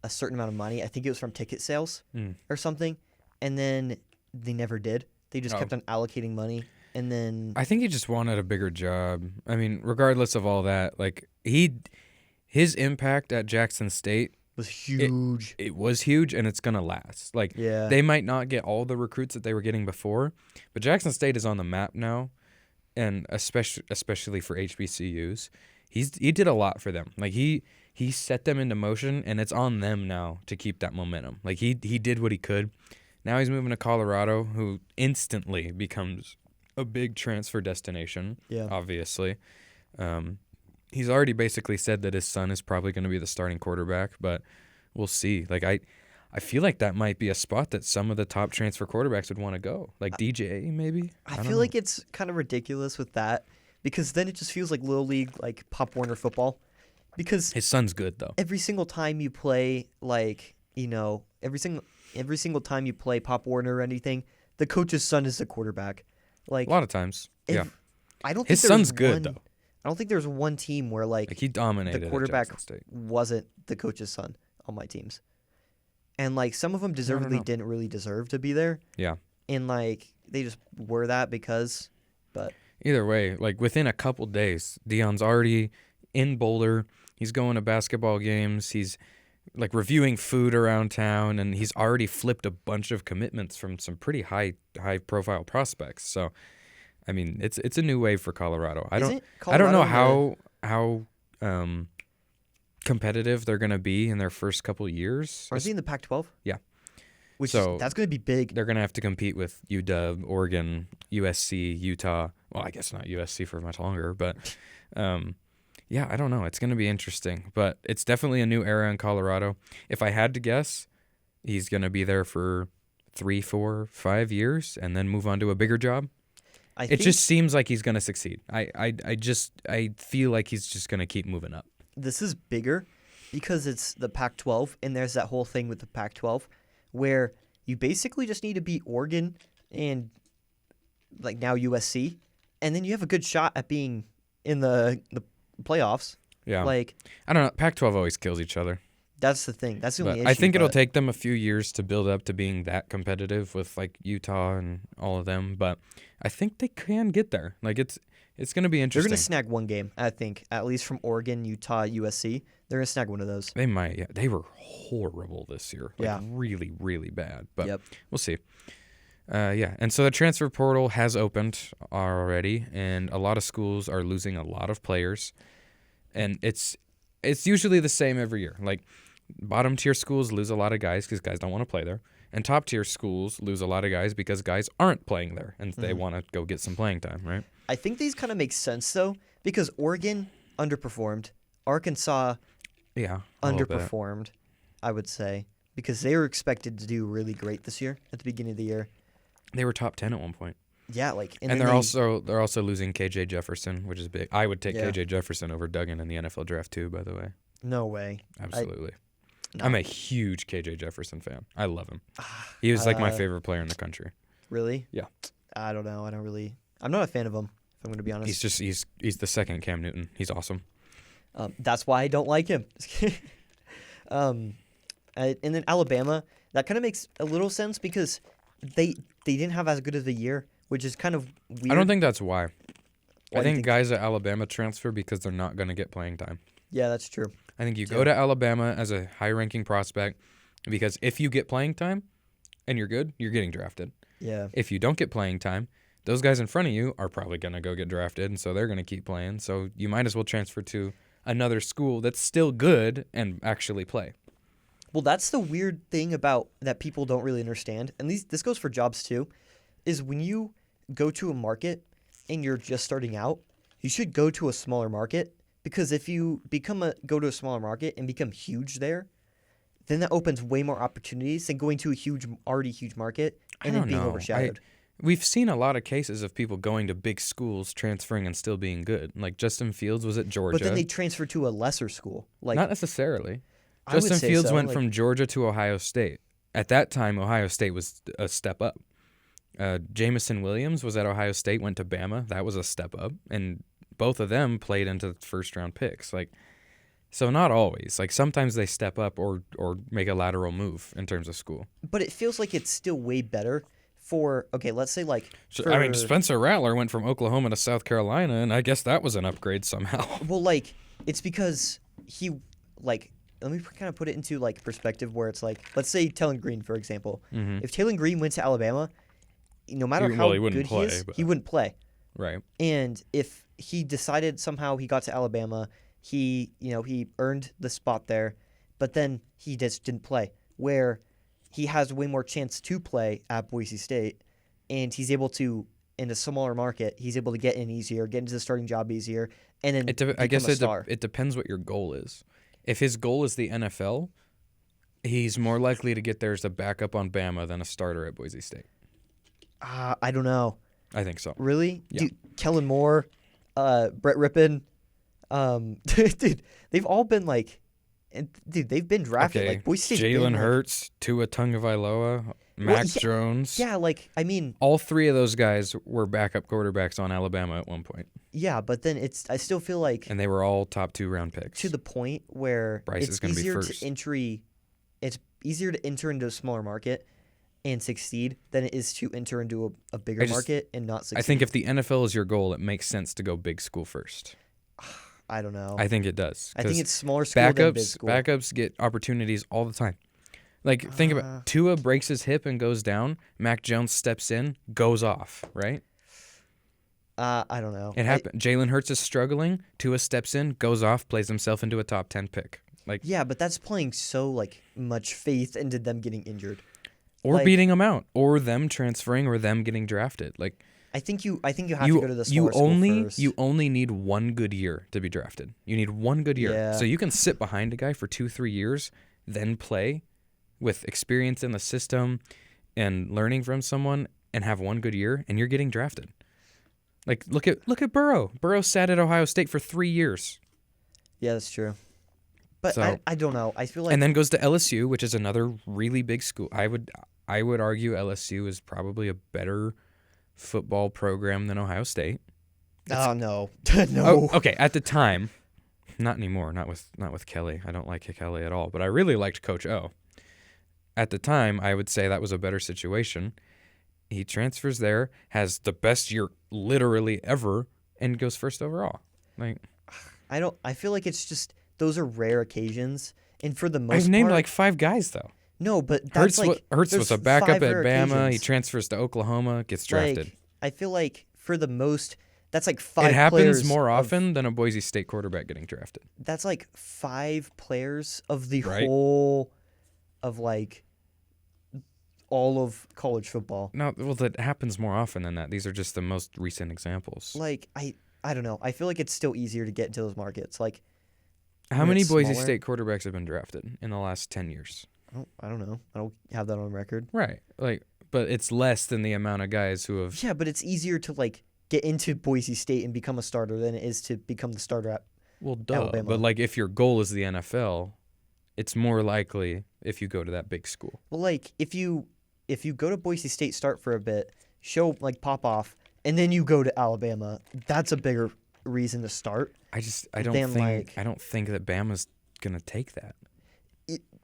a certain amount of money. I think it was from ticket sales or something, and then they never did. They just kept on allocating money, and then I think he just wanted a bigger job. I mean, regardless of all that, like his impact at Jackson State was huge. It was huge, and it's gonna last. Like, Yeah. they might not get all the recruits that they were getting before, but Jackson State is on the map now, and especially for HBCUs, he did a lot for them. Like he set them into motion, and it's on them now to keep that momentum. Like he did what he could. Now he's moving to Colorado, who instantly becomes a big transfer destination. Yeah. Obviously. He's already basically said that his son is probably going to be the starting quarterback, but we'll see. Like I feel like that might be a spot that some of the top transfer quarterbacks would want to go. Like DJ maybe? I feel like it's kind of ridiculous with that because then it just feels like Little League, like Pop Warner football. Because his son's good though. every single time you play, like, every single time you play Pop Warner or anything, the coach's son is the quarterback. Like A lot of times. Yeah. I don't think His there's son's good one- though. I don't think there's one team where Like he dominated the at quarterback Jackson State. wasn't the coach's son on my teams. And like some of them deservedly know. didn't really deserve to be there. Yeah. And like they just were that because but Either way, like within a couple days, Deion's already in Boulder. He's going to basketball games. He's like reviewing food around town, and he's already flipped a bunch of commitments from some pretty high profile prospects. So, I mean, it's a new wave for Colorado. I don't know how competitive they're going to be in their first couple years. Are they in the Pac-12? Yeah. That's going to be big. They're going to have to compete with UW, Oregon, USC, Utah. Well, I guess not USC for much longer, but yeah, I don't know. It's going to be interesting, but it's definitely a new era in Colorado. If I had to guess, he's going to be there for 3, 4, 5 years and then move on to a bigger job. It just seems like he's going to succeed. I feel like he's just going to keep moving up. This is bigger because it's the Pac-12, and there's that whole thing with the Pac-12 where you basically just need to beat Oregon and like now USC, and then you have a good shot at being in the playoffs. Yeah. Like, I don't know. Pac-12 always kills each other. That's the thing. That's the only issue. I think it'll take them a few years to build up to being that competitive with like Utah and all of them, but I think they can get there. Like it's going to be interesting. They're going to snag one game, I think, at least from Oregon, Utah, USC. They're going to snag one of those. They might. Yeah. They were horrible this year. Like, yeah. Really, really bad. But yep. We'll see. Yeah. And so the transfer portal has opened already, and a lot of schools are losing a lot of players. And it's usually the same every year. Like, bottom tier schools lose a lot of guys because guys don't want to play there. And top tier schools lose a lot of guys because guys aren't playing there and they want to go get some playing time, right? I think these kind of make sense, though, because Oregon underperformed. Arkansas underperformed, I would say, because they were expected to do really great this year at the beginning of the year. They were top 10 at one point. Yeah, like, and they're also losing KJ Jefferson, which is big. I would take KJ Jefferson over Duggan in the NFL draft too, by the way. No way. Absolutely. No. I'm a huge KJ Jefferson fan. I love him. He was like my favorite player in the country. Really? Yeah. I don't know. I'm not a fan of him, if I'm going to be honest. He's the second Cam Newton. He's awesome. That's why I don't like him. And then Alabama, that kind of makes a little sense because they didn't have as good of a year, which is kind of weird. I don't think that's why. I think guys at Alabama transfer because they're not going to get playing time. Yeah, that's true. I think you go to Alabama as a high-ranking prospect because if you get playing time and you're good, you're getting drafted. Yeah. If you don't get playing time, those guys in front of you are probably going to go get drafted, and so they're going to keep playing. So you might as well transfer to another school that's still good and actually play. Well, that's the weird thing about that people don't really understand, and this goes for jobs too, is when you go to a market and you're just starting out, you should go to a smaller market. Because if you go to a smaller market and become huge there, then that opens way more opportunities than going to a already huge market and then being overshadowed. We've seen a lot of cases of people going to big schools, transferring, and still being good. Like Justin Fields was at Georgia. But then they transferred to a lesser school. Like, not necessarily. Justin Fields went from Georgia to Ohio State. At that time, Ohio State was a step up. Jamison Williams was at Ohio State, went to Bama. That was a step up. And both of them played into first-round picks. Like, so not always. Like, sometimes they step up or make a lateral move in terms of school. But it feels like it's still way better for, okay, let's say like... Spencer Rattler went from Oklahoma to South Carolina, and I guess that was an upgrade somehow. Well, like, it's because he, like... Let me kind of put it into, like, perspective where it's like, let's say Taylor Green, for example. Mm-hmm. If Taylor Green went to Alabama, no matter how good he is, he wouldn't play. Right. And if he decided somehow he got to Alabama, he earned the spot there, but then he just didn't play, where he has way more chance to play at Boise State, and he's able to, in a smaller market, he's able to get in easier, get into the starting job easier, and then become a star. It depends what your goal is. If his goal is the NFL, he's more likely to get there as a backup on Bama than a starter at Boise State. I don't know. I think so. Really? Yeah. Dude, Kellen Moore, Brett Rippon, dude, they've all been like, they've been drafted. Okay. Like Boise State's Jalen Hurts, Tua Tagovailoa, Max Jones. Yeah, like, I mean, all three of those guys were backup quarterbacks on Alabama at one point. Yeah, but then I still feel like, and they were all top 2 round picks. To the point where Bryce is going to be first. It's easier to enter into a smaller market and succeed than it is to enter into a bigger market and not succeed. I think if the NFL is your goal, it makes sense to go big school first. I don't know. I think it does. I think it's smaller school than big school. Backups get opportunities all the time. Like, think about Tua breaks his hip and goes down. Mac Jones steps in, goes off, right? I don't know. It happened. Jalen Hurts is struggling. Tua steps in, goes off, plays himself into a top 10 pick. Like, yeah, but that's playing so like much faith into them getting injured, or like, beating them out, or them transferring, or them getting drafted. Like, I think you have to go to the smaller school first. You only need one good year to be drafted. You need one good year. Yeah. So you can sit behind a guy for 2-3 years, then play with experience in the system and learning from someone, and have one good year, and you're getting drafted. Like, look at Burrow. Burrow sat at Ohio State for 3 years. Yeah, that's true. But So, I don't know. I feel like, and then goes to LSU, which is another really big school. I would argue LSU is probably a better football program than Ohio State. oh no, no. Oh, okay, at the time, not anymore. Not with Kelly. I don't like Kelly at all. But I really liked Coach O. At the time, I would say that was a better situation. He transfers there, has the best year literally ever, and goes first overall. Like, I feel like it's just those are rare occasions, and for the most I've named part, like 5 guys though. no, but that's Hurts was a backup 5 at rare Bama. occasions. He transfers to Oklahoma, gets drafted. Like, I feel like for the most, that's like 5 It happens players more of- often than a Boise State quarterback getting drafted. That's like 5 players of the Right. whole of like all of college football. No, well, that happens more often than that. These are just the most recent examples. Like I don't know. I feel like it's still easier to get into those markets. Like How when many it's Boise smaller- State quarterbacks have been drafted in the last 10 years? I don't know. I don't have that on record. Right. Like, but it's less than the amount of guys who have. Yeah, but it's easier to like get into Boise State and become a starter than it is to become the starter at. Well, duh. Alabama. But like, if your goal is the NFL, it's more likely if you go to that big school. Well, like if you go to Boise State, start for a bit, show like pop off, and then you go to Alabama, that's a bigger reason to start. I Then, don't think that Bama's gonna take that.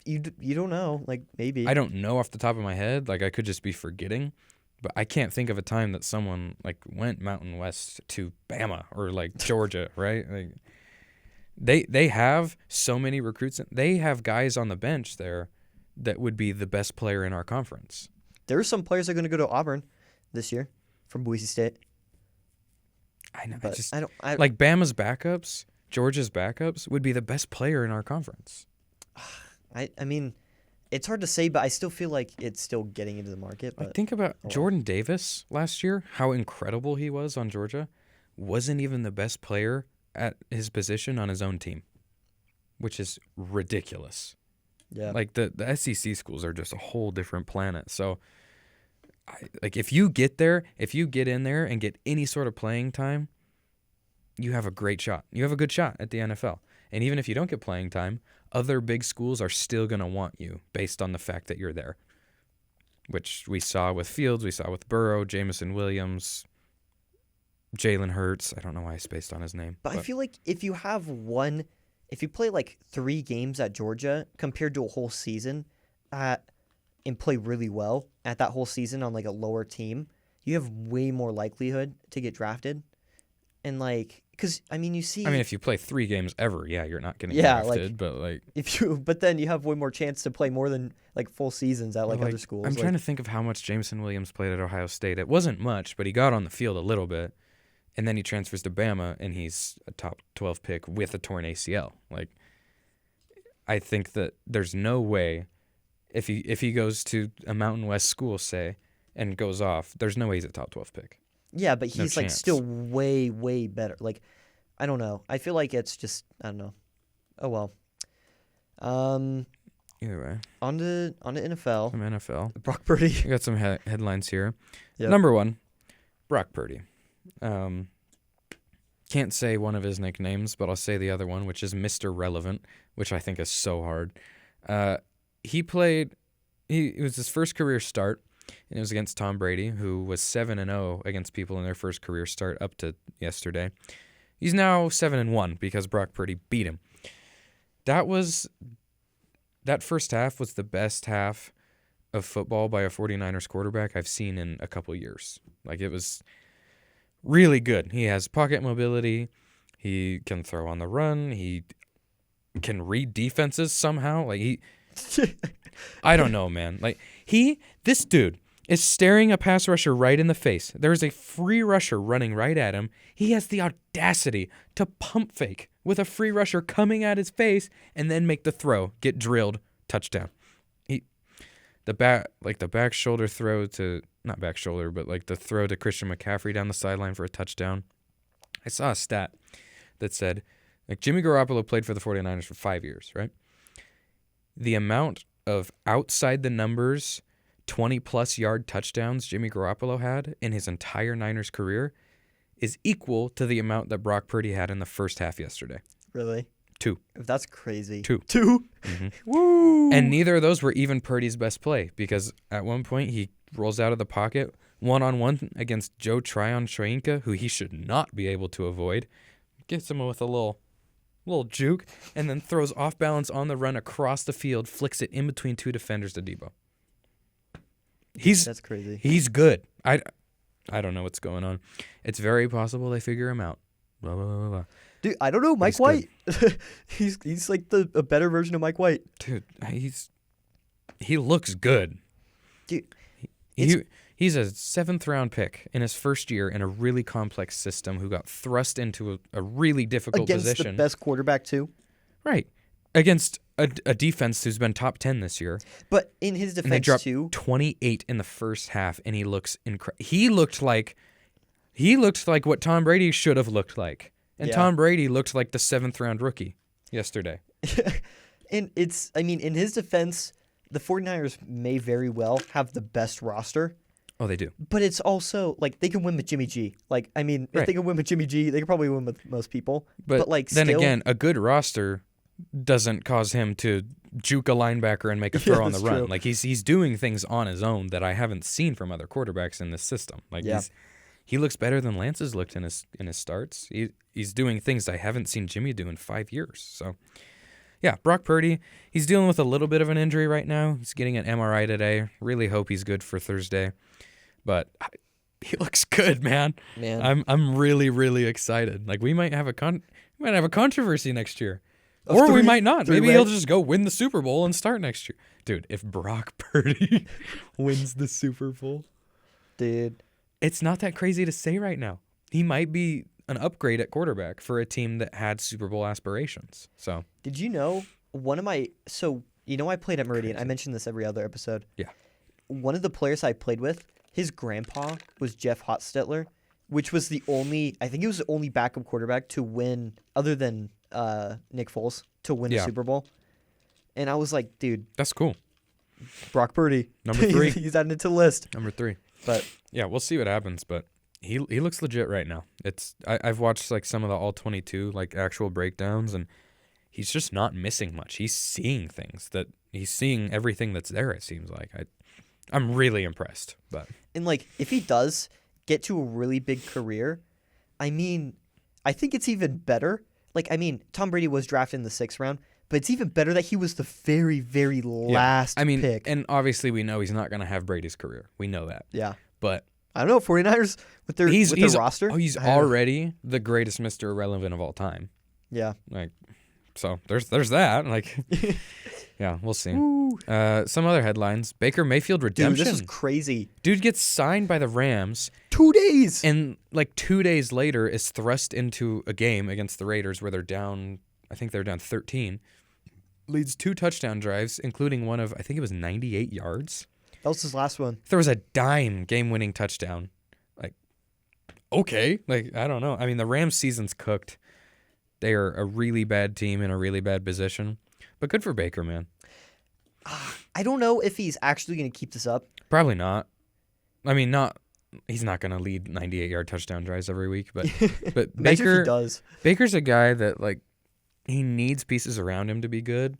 You don't know, like maybe. I don't know off the top of my head. Like, I could just be forgetting, but I can't think of a time that someone like went Mountain West to Bama or like Georgia, right? Like, they have so many recruits. They have guys on the bench there that would be the best player in our conference. There are some players that are going to go to Auburn this year from Boise State. I know. But I don't. Like Bama's backups, Georgia's backups would be the best player in our conference. I mean, it's hard to say, but I still feel like it's still getting into the market. But Like, think about Jordan Davis last year, how incredible he was on Georgia. Wasn't even the best player at his position on his own team, which is ridiculous. yeah, Like, the SEC schools are just a whole different planet. So, like, if you get in there and get any sort of playing time, you have a great shot. You have a good shot at the NFL. And even if you don't get playing time, other big schools are still going to want you based on the fact that you're there, which we saw with Fields, we saw with Burrow, Jameson Williams, Jalen Hurts. I don't know why I spaced on his name. but I feel like if you play like 3 games at Georgia compared to a whole season and play really well at that whole season on like a lower team, you have way more likelihood to get drafted. And like, because I mean, if you play 3 games ever, yeah, you're not getting Yeah, drafted. But like, but then you have way more chance to play more than like full seasons at like other schools. I'm trying to think of how much Jameson Williams played at Ohio State. It wasn't much, but he got on the field a little bit, and then he transfers to Bama, and he's a top 12 pick with a torn ACL. Like, I think that there's no way if he goes to a Mountain West school, say, and goes off, there's no way he's a top 12 pick. Yeah, but he's No like chance. still way, way better. Like, I don't know. I feel like it's just I don't know. Oh well. Either way, On to NFL. some NFL. Brock Purdy. We got some headlines here. Yep. Number 1, Brock Purdy. Can't say one of his nicknames, but I'll say the other one, which is Mr. Relevant, which I think is so hard. It was his first career start, and it was against Tom Brady, who was 7-0 against people in their first career start up to yesterday. He's now 7-1 because Brock Purdy beat him. That first half was the best half of football by a 49ers quarterback I've seen in a couple years. Like, it was really good. He has pocket mobility. He can throw on the run. He can read defenses somehow. Like, I don't know, man. Like, this dude is staring a pass rusher right in the face. There's a free rusher running right at him. He has the audacity to pump fake with a free rusher coming at his face and then make the throw, get drilled, touchdown. The back shoulder throw to, not back shoulder, but like the throw to Christian McCaffrey down the sideline for a touchdown. I saw a stat that said, like, Jimmy Garoppolo played for the 49ers for 5 years, right? The amount of outside the numbers 20-plus yard touchdowns Jimmy Garoppolo had in his entire Niners career is equal to the amount that Brock Purdy had in the first half yesterday. Really? 2. That's crazy. 2. Mm-hmm. Woo! And neither of those were even Purdy's best play, because at one point he rolls out of the pocket one-on-one against Joe Tryon-Shoyinka, who he should not be able to avoid. Gets him with a little juke, and then throws off balance on the run across the field, flicks it in between 2 defenders to Debo. That's crazy. He's good. I don't know what's going on. It's very possible they figure him out. Blah, blah, blah, blah. Dude, I don't know. Mike White. he's like a better version of Mike White. Dude, he looks good. Dude, he's a 7th round pick in his first year in a really complex system who got thrust into a really difficult position. Against the best quarterback, too. Right. Against a defense who's been top 10 this year. But in his defense, and they dropped too. 28 in the first half, and he looks incredible. He looked like what Tom Brady should have looked like. And Tom Brady looked like the 7th round rookie yesterday. And in his defense, the 49ers may very well have the best roster. Oh, they do. But it's also, like, they can win with Jimmy G. Like, I mean, if they can win with Jimmy G, they can probably win with most people. But like, then again, a good roster doesn't cause him to juke a linebacker and make a throw on the run. True. Like, he's doing things on his own that I haven't seen from other quarterbacks in this system. Like, he looks better than Lance has looked in his starts. He's doing things I haven't seen Jimmy do in 5 years. So, yeah, Brock Purdy, he's dealing with a little bit of an injury right now. He's getting an MRI today. Really hope he's good for Thursday. But he looks good, man. I'm really, really excited. Like, we might have a controversy next year. Or we might not. Maybe he'll just go win the Super Bowl and start next year. Dude, if Brock Purdy wins the Super Bowl. Dude. It's not that crazy to say right now. He might be an upgrade at quarterback for a team that had Super Bowl aspirations. So, did you know I played at Meridian. I mentioned this every other episode. Yeah. One of the players I played with, his grandpa was Jeff Hostetler, which was the only backup quarterback to win, other than Nick Foles, to win a Super Bowl. And I was like, dude, that's cool. Brock Purdy. Number 3. He's adding it to the list. Number 3. But yeah, we'll see what happens, but he looks legit right now. I've watched like some of the all-22 like actual breakdowns, and he's just not missing much. He's seeing everything that's there, it seems like. I'm really impressed. And like, if he does get to a really big career, I mean, I think it's even better. Like, I mean, Tom Brady was drafted in the 6th round, but it's even better that he was the very, very last pick. And obviously we know he's not going to have Brady's career. We know that. Yeah. But I don't know, 49ers with their roster. Oh, he's already the greatest Mr. Irrelevant of all time. Yeah. Like, so there's that. Like, yeah, we'll see. Some other headlines. Baker Mayfield redemption. Dude, this is crazy. Dude gets signed by the Rams. 2 days. And like 2 days later is thrust into a game against the Raiders where they're down, I think they're down 13. Leads 2 touchdown drives, including one of, I think it was 98 yards. That was his last one. There was a dime game-winning touchdown. Like, okay. Like, I don't know. I mean, the Rams season's cooked. They are a really bad team in a really bad position. But good for Baker, man. I don't know if he's actually going to keep this up. Probably not. I mean, he's not going to lead 98-yard touchdown drives every week. But Baker, if he does. Baker's a guy that, like, he needs pieces around him to be good.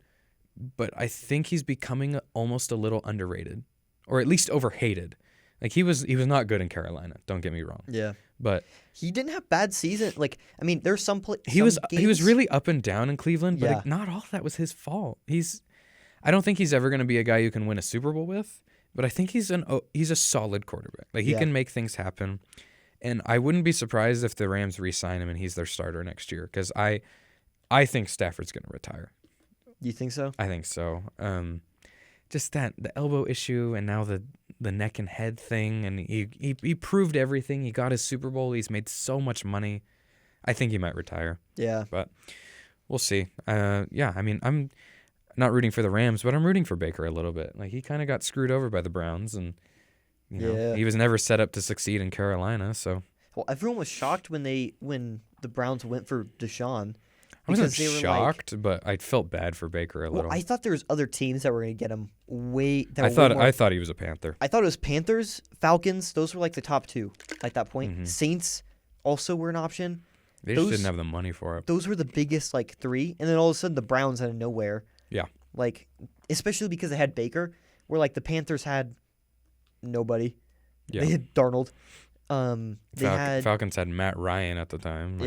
But I think he's becoming almost a little underrated. Or at least overhated. Like, he was not good in Carolina. Don't get me wrong. Yeah. But he didn't have bad season. Like, I mean, there's some he was really up and down in Cleveland, but Yeah. like, not all that was his fault. I don't think he's ever going to be a guy you can win a Super Bowl with, but I think he's a solid quarterback. Like, he can make things happen. And I wouldn't be surprised if the Rams re-sign him and he's their starter next year, because I think Stafford's going to retire. You think so? I think so. Just the elbow issue, and now the neck and head thing, and he proved everything. He got his Super Bowl. He's made so much money. I think he might retire. Yeah. But we'll see. Yeah, I mean, I'm not rooting for the Rams, but I'm rooting for Baker a little bit. Like, he kind of got screwed over by the Browns, and he was never set up to succeed in Carolina. So, well, everyone was shocked when the Browns went for Deshaun. I wasn't shocked, but I felt bad for Baker a little. I thought there was other teams that were going to get him I thought he was a Panther. I thought it was Panthers, Falcons. Those were like the top two at that point. Mm-hmm. Saints also were an option. They just didn't have the money for it. Those were the biggest like three, and then all of a sudden the Browns out of nowhere. Yeah. Like, especially because they had Baker, where like the Panthers had nobody. Yeah. They had Darnold. Falcons had Matt Ryan at the time.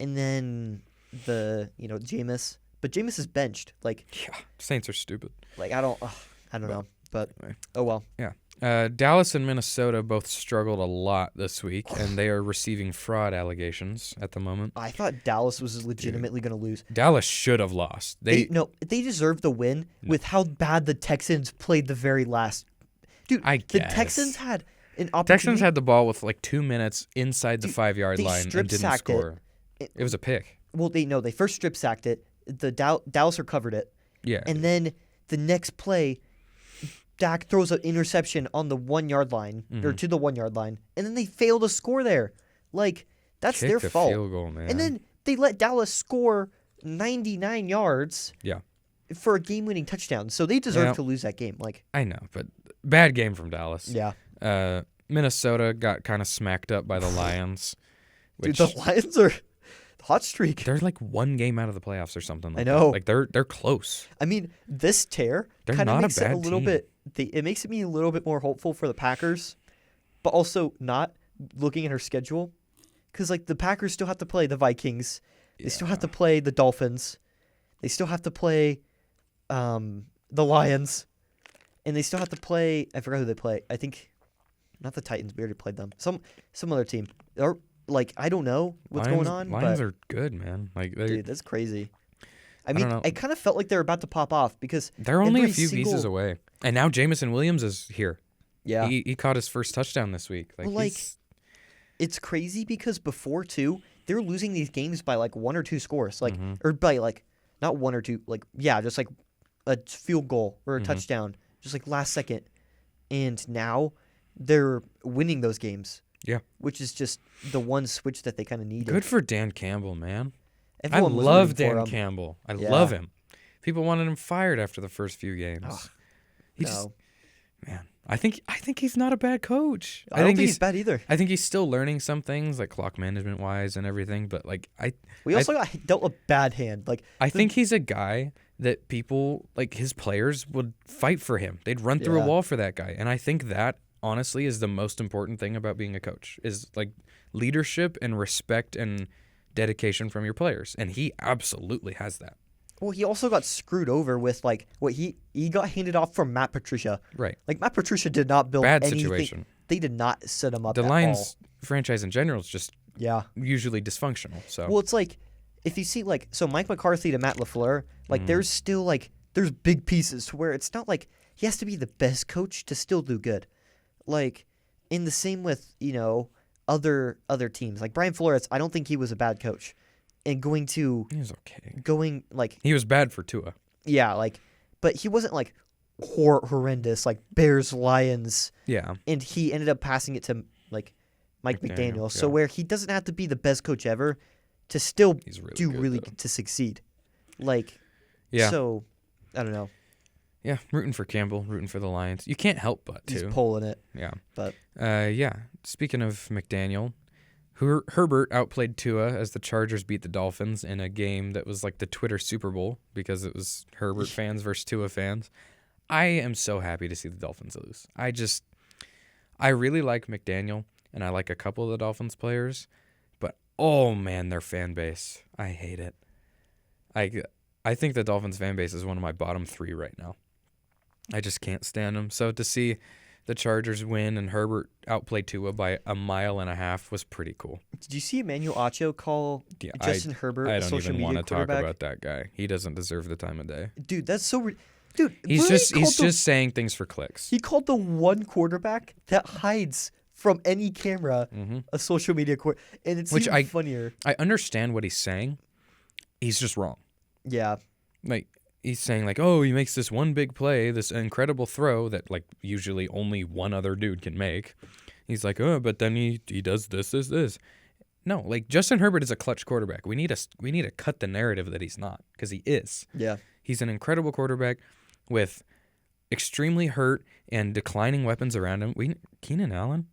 And then Jameis. But Jameis is benched. Like, yeah, Saints are stupid. Like, I don't know. But anyway. Oh well. Yeah. Dallas and Minnesota both struggled a lot this week, and they are receiving fraud allegations at the moment. I thought Dallas was legitimately going to lose. Dallas should have lost. They deserved the win with how bad the Texans played the very last. Dude, the Texans had an opportunity. Texans had the ball with like 2 minutes inside the 5-yard line and didn't score. It was a pick. Well, they first strip sacked it. The Dallas recovered it. Yeah. And then the next play, Dak throws an interception on the 1-yard line, or to the 1-yard line, and then they fail to score there. Like, that's their fault. Field goal, man. And then they let Dallas score 99 yards for a game-winning touchdown. So they deserve to lose that game. Like, I know, but bad game from Dallas. Yeah. Minnesota got kind of smacked up by the Lions. Dude, the Lions are hot streak. They're like 1 game out of the playoffs or something. Like I know. That. Like they're close. I mean, this tear kind of makes it a little bit. It makes me a little bit more hopeful for the Packers, but also not looking at her schedule, because like the Packers still have to play the Vikings, they still have to play the Dolphins, they still have to play the Lions, and they still have to play. I forgot who they play. I think not the Titans. We already played them. Some other team. Or like I don't know what's going on. Lions are good, man. Like dude, that's crazy. I mean, I kind of felt like they were about to pop off because they're only a few pieces away. And now Jamison Williams is here. Yeah. He caught his first touchdown this week. It's crazy because before, too, they were losing these games by, like, 1 or 2 scores. Like, or by, like, not 1 or 2, like, yeah, just, like, a field goal or a touchdown. Just, like, last second. And now they're winning those games. Yeah. Which is just the one switch that they kind of needed. Good for Dan Campbell, man. Everyone I love Dan Campbell. I love him. People wanted him fired after the first few games. Oh, Man, I think he's not a bad coach. I don't think he's bad either. I think he's still learning some things, like clock management wise and everything. But like we also got dealt a bad hand. Like I think he's a guy that people like his players would fight for him. They'd run through a wall for that guy, and I think that honestly is the most important thing about being a coach is like leadership and respect and dedication from your players, and he absolutely has that. Well, he also got screwed over with like what he got handed off from Matt Patricia. Right. Like Matt Patricia did not build bad anything. Situation. They did not set him up. The Lions franchise in general is just usually dysfunctional. So well, it's like if you see like so Mike McCarthy to Matt LaFleur, like there's still like there's big pieces to where it's not like he has to be the best coach to still do good. Like in the same with other teams like Brian Flores, I don't think he was a bad coach. And he was okay. He was bad for Tua. Yeah, but he wasn't like horrendous like Bears, Lions. Yeah. And he ended up passing it to like Mike McDaniel. So where he doesn't have to be the best coach ever to still to succeed. So I don't know. Yeah, rooting for Campbell, rooting for the Lions. You can't help but to. He's pulling it. Yeah. But speaking of McDaniel, Herbert outplayed Tua as the Chargers beat the Dolphins in a game that was like the Twitter Super Bowl because it was Herbert fans versus Tua fans. I am so happy to see the Dolphins lose. I really like McDaniel, and I like a couple of the Dolphins players, but oh man, their fan base. I hate it. I think the Dolphins fan base is one of my bottom 3 right now. I just can't stand them. So to see the Chargers win and Herbert outplay Tua by 1.5 miles was pretty cool. Did you see Emmanuel Acho call Justin Herbert a social media quarterback? I don't even want to talk about that guy. He doesn't deserve the time of day. Dude, that's so... Dude, he's just saying things for clicks. He called the one quarterback that hides from any camera a social media quarterback. And it's even funnier. I understand what he's saying. he's just wrong. Yeah. Like, he's saying, like, oh, he makes this one big play, this incredible throw that, like, usually only one other dude can make. He's like, oh, but then he does this. No, like, Justin Herbert is a clutch quarterback. We need to cut the narrative that he's not, because he is. Yeah. He's an incredible quarterback with extremely hurt and declining weapons around him. Keenan Allen,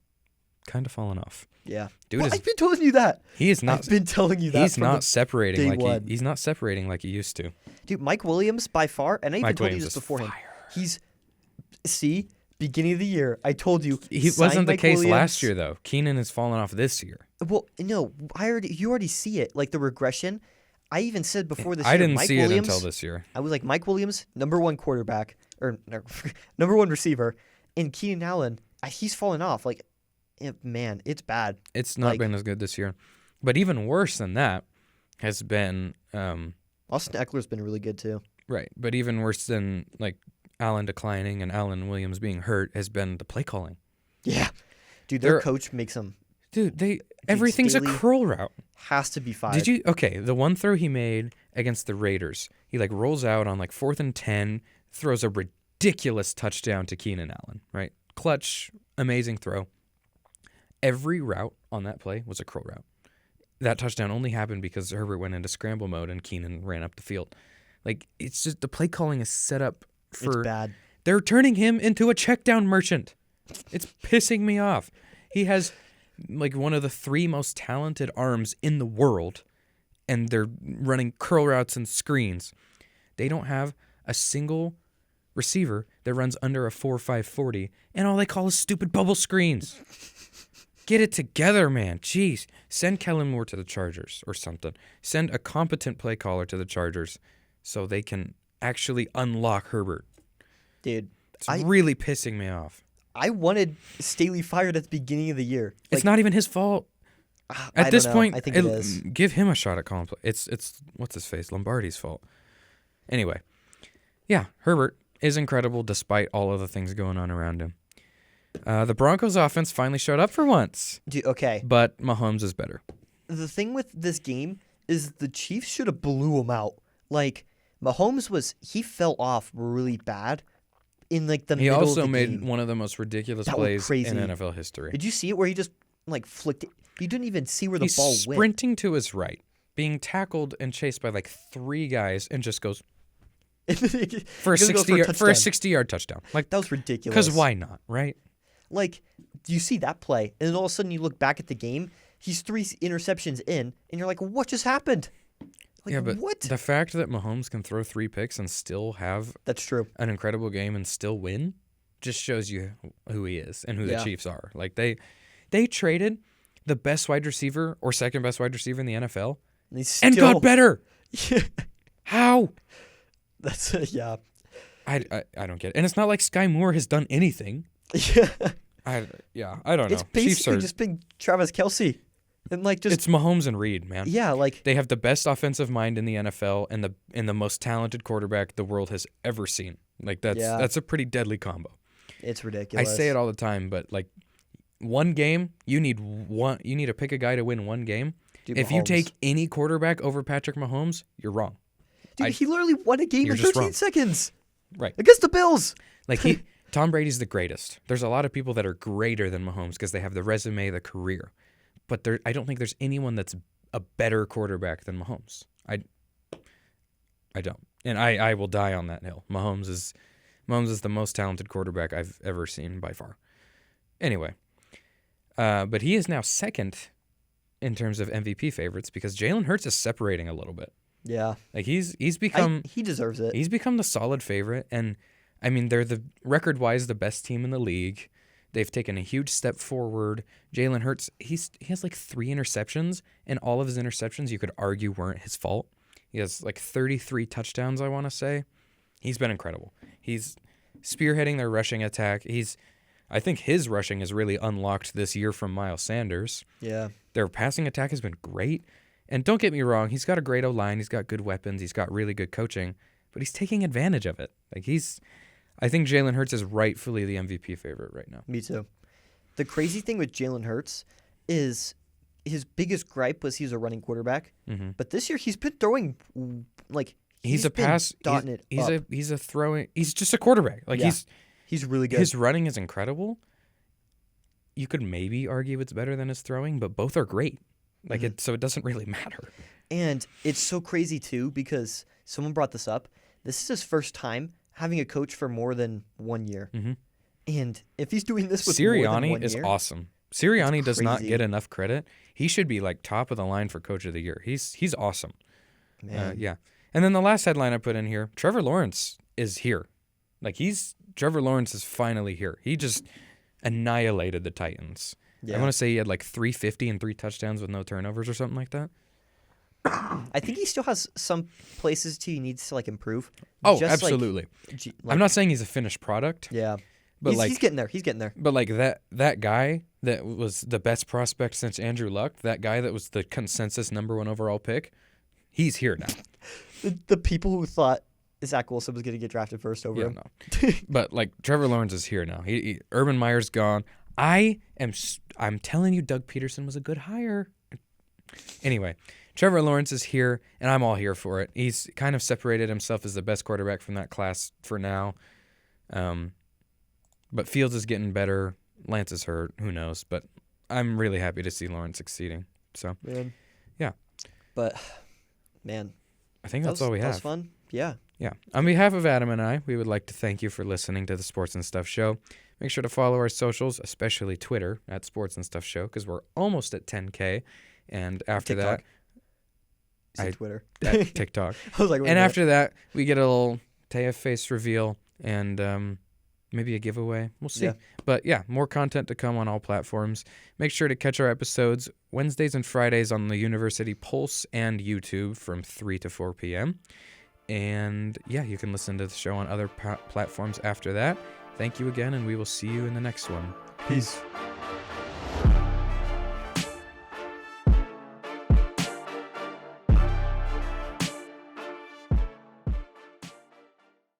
kind of fallen off. Yeah. Dude, I've been telling you that. He is not. I've been telling you that. He's not separating like one. he's not separating like he used to. Dude, Mike Williams by far, and I even Mike told you Williams this is beforehand. fire. Beginning of the year, I told you. He sign wasn't the Mike case Williams. last year though. Keenan has fallen off this year. Well, no, you already see it, like the regression. I even said before this I year, didn't Mike see Williams, it until this year. I was like, Mike Williams, number one quarterback, or number one receiver, and Keenan Allen, he's fallen off. Like, man, it's bad. It's not been as good this year. But even worse than that has been Austin Eckler's been really good too. right. But even worse than like Allen declining and Allen Williams being hurt has been the play calling. Yeah, dude, their coach makes them. Dude, everything's a curl route. Has to be 5. Did you? Okay, the one throw he made against the Raiders, he like rolls out on like 4th and 10, throws a ridiculous touchdown to Keenan Allen, right? Clutch, amazing throw. Every route on that play was a curl route. That touchdown only happened because Herbert went into scramble mode and Keenan ran up the field. Like, it's just the play calling is set up for... It's bad. They're turning him into a check down merchant. It's pissing me off. He has like one of the 3 most talented arms in the world, and they're running curl routes and screens. They don't have a single receiver that runs under a 4.5 40, and all they call is stupid bubble screens. Get it together, man. Jeez. Send Kellen Moore to the Chargers or something. Send a competent play caller to the Chargers so they can actually unlock Herbert. Dude, it's really pissing me off. I wanted Staley fired at the beginning of the year. It's not even his fault. At this point, I think it is. Give him a shot at calling play. It's what's his face? Lombardi's fault. Anyway, yeah, Herbert is incredible despite all of the things going on around him. The Broncos offense finally showed up for once. Okay. But Mahomes is better. The thing with this game is the Chiefs should have blew him out. Like, Mahomes he fell off really bad in like the middle of the game. He also made one of the most ridiculous plays in NFL history. Did you see it where he just like flicked it? You didn't even see where the ball went. Sprinting to his right, being tackled and chased by like 3 guys, and just goes for a 60-yard touchdown. Like, that was ridiculous. Because why not, right? Like, you see that play, and then all of a sudden you look back at the game. He's 3 interceptions in, and you're like, "What just happened?" Like, yeah, but what? The fact that Mahomes can throw 3 picks and still have that's true an incredible game and still win just shows you who he is and who the Chiefs are. Like, they traded the best wide receiver or second best wide receiver in the NFL and got better. How? That's yeah. I don't get it. And it's not like Sky Moore has done anything. Yeah. I don't know. It's basically just been Travis Kelce. And like just it's Mahomes and Reed, man. Yeah, like they have the best offensive mind in the NFL and the most talented quarterback the world has ever seen. Like that's a pretty deadly combo. It's ridiculous. I say it all the time, but like one game, you need to pick a guy to win one game. Dude, if you take any quarterback over Patrick Mahomes, you're wrong. Dude, he literally won a game in 13 seconds. Right. Against the Bills. Like Tom Brady's the greatest. There's a lot of people that are greater than Mahomes because they have the resume, the career. But I don't think there's anyone that's a better quarterback than Mahomes. I don't. And I will die on that hill. Mahomes is the most talented quarterback I've ever seen by far. Anyway, but he is now second in terms of MVP favorites because Jalen Hurts is separating a little bit. Yeah. Like he's become he deserves it. He's become the solid favorite, and I mean they're the record-wise the best team in the league. They've taken a huge step forward. Jalen Hurts, he has like 3 interceptions, and all of his interceptions you could argue weren't his fault. He has like 33 touchdowns, I want to say. He's been incredible. He's spearheading their rushing attack. I think his rushing is really unlocked this year from Miles Sanders. Yeah. Their passing attack has been great. And don't get me wrong, he's got a great O-line, he's got good weapons, he's got really good coaching, but he's taking advantage of it. Like I think Jalen Hurts is rightfully the MVP favorite right now. Me too. The crazy thing with Jalen Hurts is his biggest gripe was he's a running quarterback. Mm-hmm. But this year he's been throwing like he's a pass. He's a throwing. He's just a quarterback. Like he's really good. His running is incredible. You could maybe argue it's better than his throwing, but both are great. Like so it doesn't really matter. And it's so crazy too because someone brought this up. This is his first time having a coach for more than 1 year. Mm-hmm. And if he's doing this with Sirianni more than 1 is year, awesome. Sirianni does not get enough credit. He should be like top of the line for coach of the year. He's awesome. Man. Yeah. And then the last headline I put in here, Trevor Lawrence is here. Like Trevor Lawrence is finally here. He just annihilated the Titans. Yeah. I want to say he had like 350 and 3 touchdowns with no turnovers or something like that. I think he still has some places he needs to like improve. Oh, just absolutely. I'm not saying he's a finished product. Yeah. But he's getting there. He's getting there. But like that guy that was the best prospect since Andrew Luck, that guy that was the consensus #1 overall pick, he's here now. The people who thought Zach Wilson was going to get drafted first over him. No. But like Trevor Lawrence is here now. Urban Meyer's gone. I'm telling you, Doug Peterson was a good hire. Anyway, Trevor Lawrence is here, and I'm all here for it. He's kind of separated himself as the best quarterback from that class for now. But Fields is getting better. Lance is hurt. Who knows? But I'm really happy to see Lawrence succeeding. So, man. Yeah. But, man. I think that's all we have. That was fun. Yeah. Yeah. On behalf of Adam and I, we would like to thank you for listening to the Sports and Stuff Show. Make sure to follow our socials, especially Twitter, at Sports and Stuff Show, because we're almost at 10K. And after TikTok. that... Twitter. At TikTok. I was like, and after that, we get a little Taya face reveal and maybe a giveaway. We'll see. Yeah. But yeah, more content to come on all platforms. Make sure to catch our episodes Wednesdays and Fridays on the University Pulse and YouTube from 3 to 4 p.m. And yeah, you can listen to the show on other platforms after that. Thank you again, and we will see you in the next one. Peace.